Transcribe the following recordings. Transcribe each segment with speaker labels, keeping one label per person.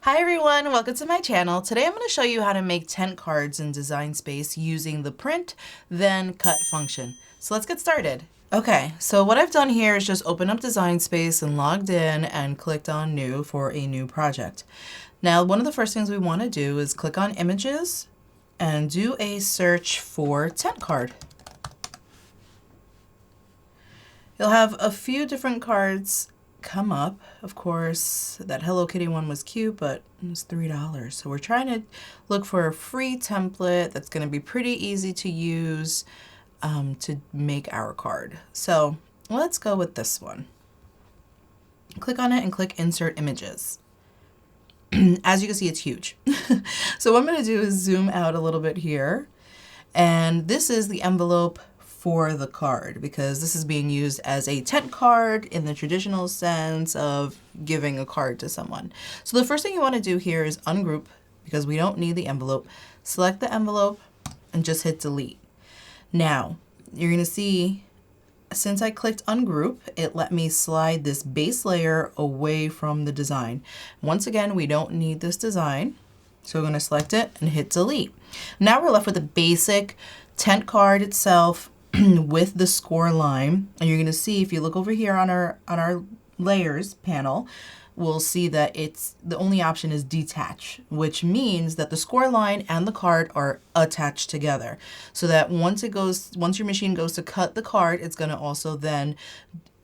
Speaker 1: Hi everyone, welcome to my channel. Today I'm going to show you how to make tent cards in Design Space using the print, then cut function. So let's get started. Okay, so what I've done here is just open up Design Space and logged in and clicked on new for a new project. Now, one of the first things we want to do is click on images and do a search for tent card. You'll have a few different cards come up. Of course, that Hello Kitty one was cute, but it was $3. So we're trying to look for a free template that's going to be pretty easy to use to make our card. So let's go with this one. Click on it and click Insert Images. As you can see, it's huge. So what I'm going to do is zoom out a little bit here. And this is the envelope for the card, because this is being used as a tent card in the traditional sense of giving a card to someone. So the first thing you want to do here is ungroup, because we don't need the envelope. Select the envelope and just hit delete. Now you're going to see, since I clicked ungroup, it let me slide this base layer away from the design. Once again, we don't need this design, so we're going to select it and hit delete. Now we're left with a basic tent card itself with the score line. And you're going to see, if you look over here on our layers panel, we'll see that it's the only option is detach, which means that the score line and the card are attached together, so that once your machine goes to cut the card, it's going to also then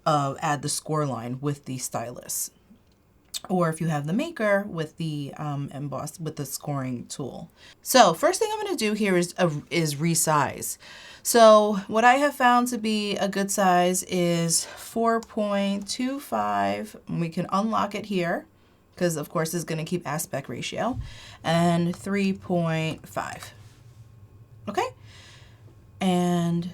Speaker 1: add the score line with the stylus, or if you have the maker with the emboss with the scoring tool. So first thing I'm going to do here is resize. So what I have found to be a good size is 4.25. We can unlock it here, because of course it's going to keep aspect ratio, and 3.5. Okay, and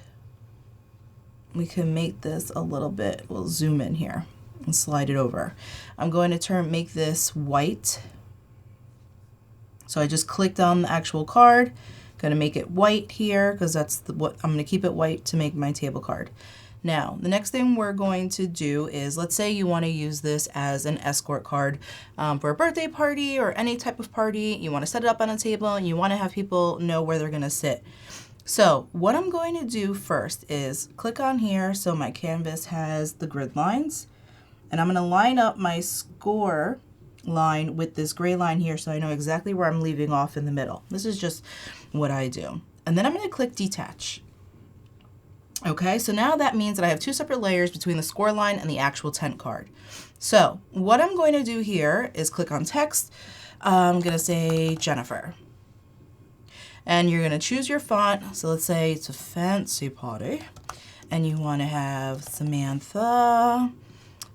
Speaker 1: we can make this a little bit. We'll zoom in here and slide it over. I'm going to make this white. So I just clicked on the actual card, going to make it white here, because that's what I'm going to keep it white to make my table card. Now, the next thing we're going to do is, let's say you want to use this as an escort card for a birthday party or any type of party. You want to set it up on a table and you want to have people know where they're going to sit. So what I'm going to do first is click on here, so my canvas has the grid lines. And I'm going to line up my score line with this gray line here, so I know exactly where I'm leaving off in the middle. This is just what I do. And then I'm going to click detach. Okay, so now that means that I have two separate layers between the score line and the actual tent card. So what I'm going to do here is click on text. I'm going to say Jennifer. And you're going to choose your font. So let's say it's a fancy party and you want to have Samantha.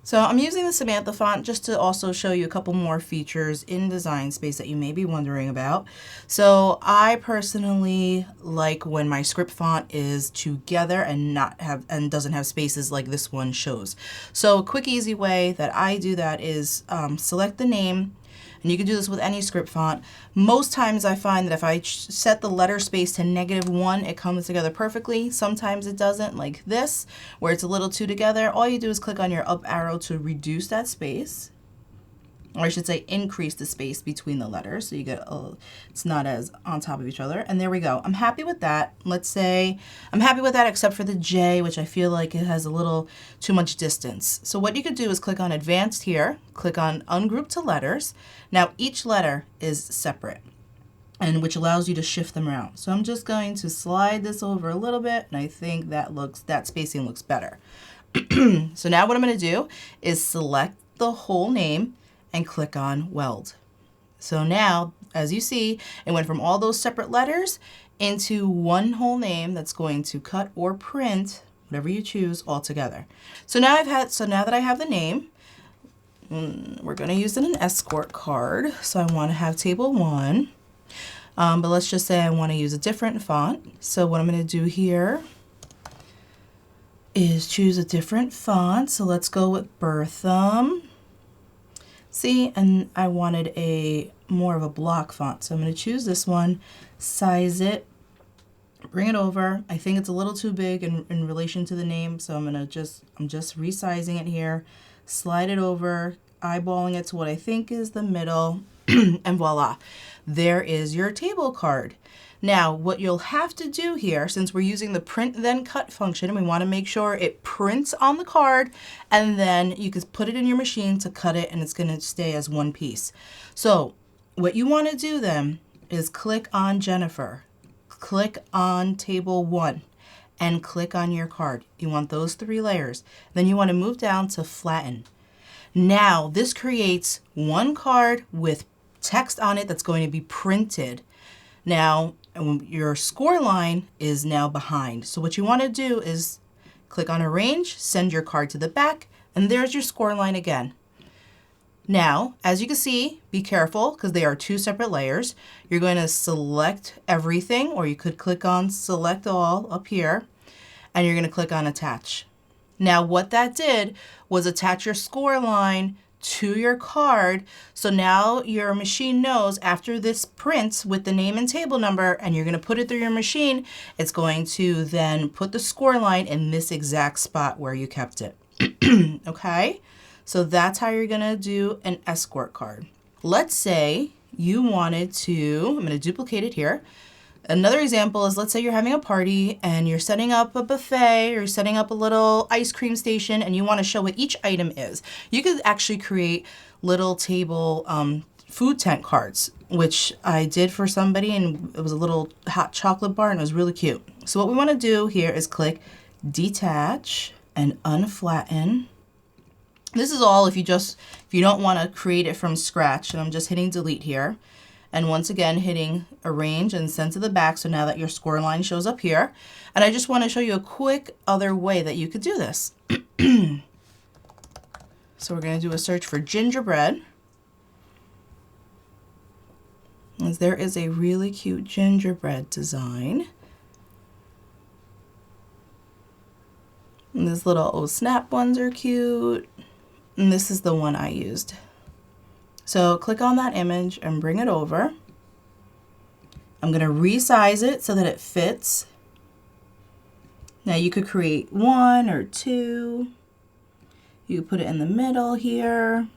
Speaker 1: So I'm using the Samantha font just to also show you a couple more features in Design Space that you may be wondering about. So I personally like when my script font is together and doesn't have spaces like this one shows. So a quick easy way that I do that is select the name. And you can do this with any script font. Most times I find that if I set the letter space to -1, it comes together perfectly. Sometimes it doesn't, like this, where it's a little too together. All you do is click on your up arrow to reduce that space. Or I should say increase the space between the letters, so you get it's not as on top of each other. And there we go. I'm happy with that. Let's say I'm happy with that except for the J, which I feel like it has a little too much distance. So what you could do is click on Advanced here, click on Ungroup to Letters. Now each letter is separate, and which allows you to shift them around. So I'm just going to slide this over a little bit, and I think that spacing looks better. So now what I'm going to do is select the whole name and click on Weld. So now, as you see, it went from all those separate letters into one whole name that's going to cut or print, whatever you choose, all together. So now that I have the name, we're going to use an escort card. So I want to have table 1, but let's just say I want to use a different font. So what I'm going to do here is choose a different font. So let's go with Bertham. See, and I wanted more of a block font, so I'm going to choose this one, size it, bring it over. I think it's a little too big in relation to the name, so I'm just resizing it here, slide it over, eyeballing it to what I think is the middle, And voila, there is your table card. Now, what you'll have to do here, since we're using the print then cut function, we want to make sure it prints on the card, and then you can put it in your machine to cut it, and it's going to stay as one piece. So what you want to do then is click on Jennifer, click on table 1, and click on your card. You want those 3 layers. Then you want to move down to flatten. Now this creates one card with text on it that's going to be printed. Now your score line is now behind. So what you want to do is click on arrange, send your card to the back, and there's your score line again. Now, as you can see, be careful because they are 2 separate layers. You're going to select everything, or you could click on select all up here, and you're going to click on attach. Now what that did was attach your score line to your card. So now your machine knows after this prints with the name and table number, and you're going to put it through your machine, it's going to then put the score line in this exact spot where you kept it. Okay, so that's how you're going to do an escort card. Let's say you wanted to, I'm going to duplicate it here. Another example is, let's say you're having a party and you're setting up a buffet or you're setting up a little ice cream station and you want to show what each item is. You could actually create little table food tent cards, which I did for somebody, and it was a little hot chocolate bar and it was really cute. So what we want to do here is click detach and unflatten. This is all if you don't want to create it from scratch, and I'm just hitting delete here. And once again, hitting arrange and send to the back. So now that your score line shows up here. And I just want to show you a quick other way that you could do this. So we're going to do a search for gingerbread. As there is a really cute gingerbread design. And these little oh snap ones are cute. And this is the one I used. So click on that image and bring it over. I'm going to resize it so that it fits. Now you could create 1 or 2. You could put it in the middle here.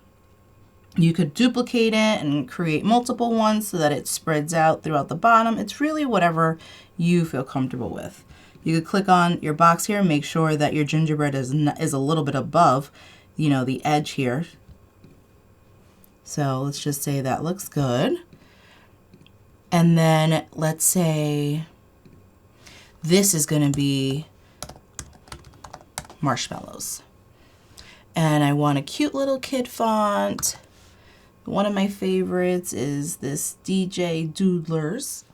Speaker 1: You could duplicate it and create multiple ones so that it spreads out throughout the bottom. It's really whatever you feel comfortable with. You could click on your box here and make sure that your gingerbread is a little bit above, the edge here. So let's just say that looks good. And then let's say this is going to be marshmallows. And I want a cute little kid font. One of my favorites is this DJ Doodlers.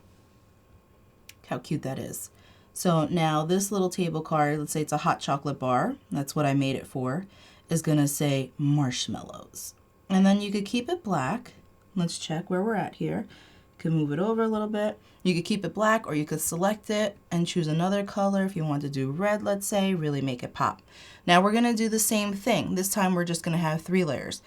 Speaker 1: Look how cute that is. So now this little table card, let's say it's a hot chocolate bar. That's what I made it for, is going to say marshmallows. And then you could keep it black. Let's check where we're at here. You can move it over a little bit. You could keep it black, or you could select it and choose another color. If you want to do red, let's say, really make it pop. Now we're going to do the same thing. This time we're just going to have 3 layers.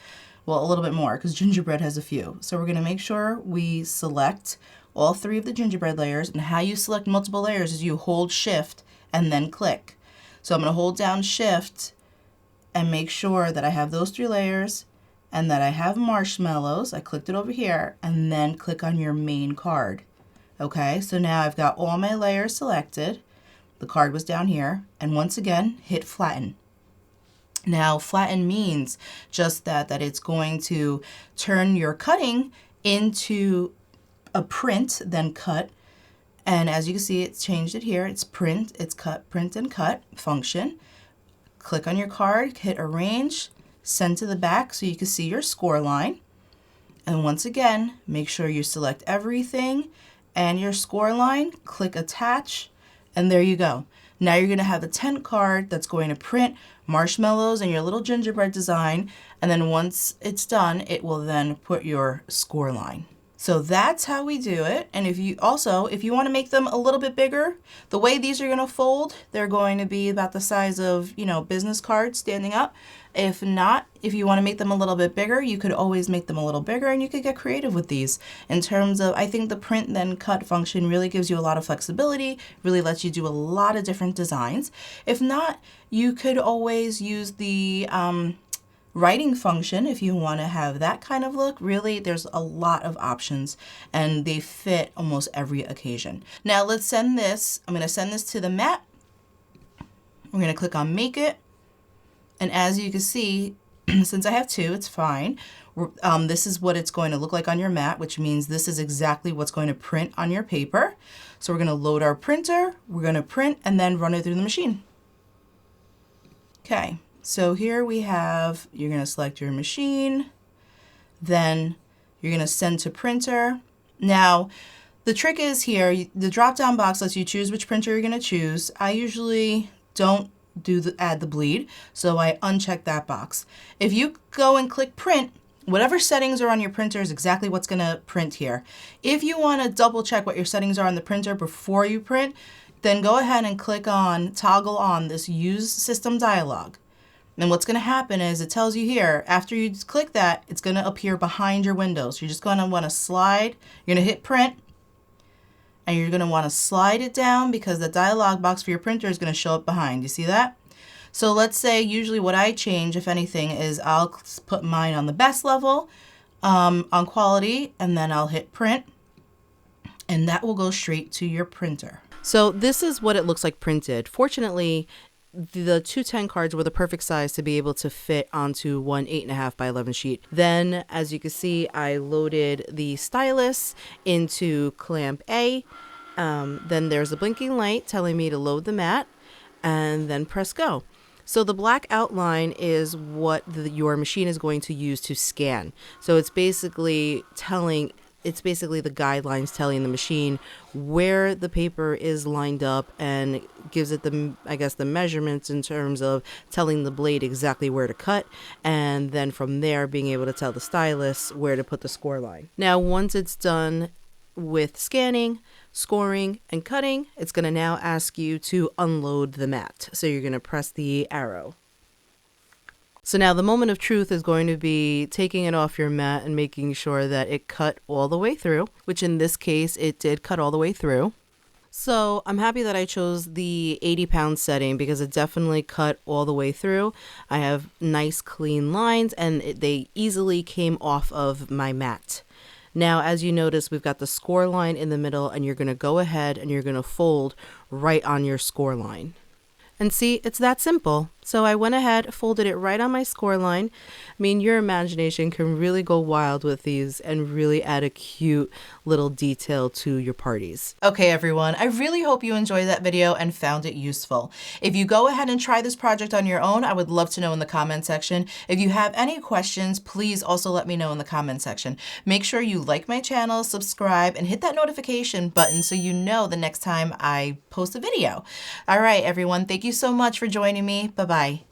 Speaker 1: Well, a little bit more because gingerbread has a few. So we're going to make sure we select all 3 of the gingerbread layers. And how you select multiple layers is you hold shift and then click. So I'm going to hold down shift and make sure that I have those 3 layers and that I have marshmallows. I clicked it over here, and then click on your main card. Okay, so now I've got all my layers selected. The card was down here, and once again, hit flatten. Now, flatten means just that it's going to turn your cutting into a print, then cut. And as you can see, it's changed it here. It's print, it's cut, print and cut function. Click on your card, hit arrange, send to the back so you can see your score line. And once again, make sure you select everything and your score line, click attach, and there you go. Now you're going to have a tent card that's going to print marshmallows and your little gingerbread design, and then once it's done, it will then put your score line. So that's how we do it. And if you want to make them a little bit bigger, the way these are going to fold, they're going to be about the size of, business cards standing up. If not, if you want to make them a little bit bigger, you could always make them a little bigger, and you could get creative with these. In terms of, I think the print then cut function really gives you a lot of flexibility, really lets you do a lot of different designs. If not, you could always use the writing function if you want to have that kind of look. Really, there's a lot of options and they fit almost every occasion. Now let's send this. I'm going to send this to the mat. We're going to click on Make It. And as you can see, since I have two, it's fine. This is what it's going to look like on your mat, which means this is exactly what's going to print on your paper. So we're going to load our printer, we're going to print, and then run it through the machine. Okay, so here we have, you're going to select your machine, then you're going to send to printer. Now, the trick is here, the drop-down box lets you choose which printer you're going to choose. I usually don't add the bleed, so I uncheck that box. If you go and click print, whatever settings are on your printer is exactly what's going to print here. If you want to double check what your settings are on the printer before you print, then go ahead and click on, toggle on this Use System dialog. And what's going to happen is it tells you here, after you click that, it's going to appear behind your window. So you're just going to want to slide, you're going to hit print, and you're going to want to slide it down because the dialog box for your printer is going to show up behind. You see that? So let's say usually what I change, if anything, is I'll put mine on the best level on quality, and then I'll hit print, and that will go straight to your printer. So this is what it looks like printed. Fortunately, the 210 cards were the perfect size to be able to fit onto one 8.5 by 11 sheet. Then, as you can see, I loaded the stylus into clamp A. Then there's a blinking light telling me to load the mat, and then press go. So the black outline is what your machine is going to use to scan. So it's basically the guidelines telling the machine where the paper is lined up and gives it the measurements in terms of telling the blade exactly where to cut, and then from there being able to tell the stylus where to put the score line. Now once it's done with scanning, scoring, and cutting, it's going to now ask you to unload the mat. So you're going to press the arrow. So now the moment of truth is going to be taking it off your mat and making sure that it cut all the way through, which in this case, it did cut all the way through. So I'm happy that I chose the 80-pound setting because it definitely cut all the way through. I have nice clean lines and they easily came off of my mat. Now, as you notice, we've got the score line in the middle, and you're going to go ahead and you're going to fold right on your score line. And see, it's that simple. So I went ahead, folded it right on my score line. I mean, your imagination can really go wild with these and really add a cute little detail to your parties. Okay, everyone, I really hope you enjoyed that video and found it useful. If you go ahead and try this project on your own, I would love to know in the comment section. If you have any questions, please also let me know in the comment section. Make sure you like my channel, subscribe, and hit that notification button so you know the next time I post a video. All right, everyone, thank you so much for joining me. Bye-bye.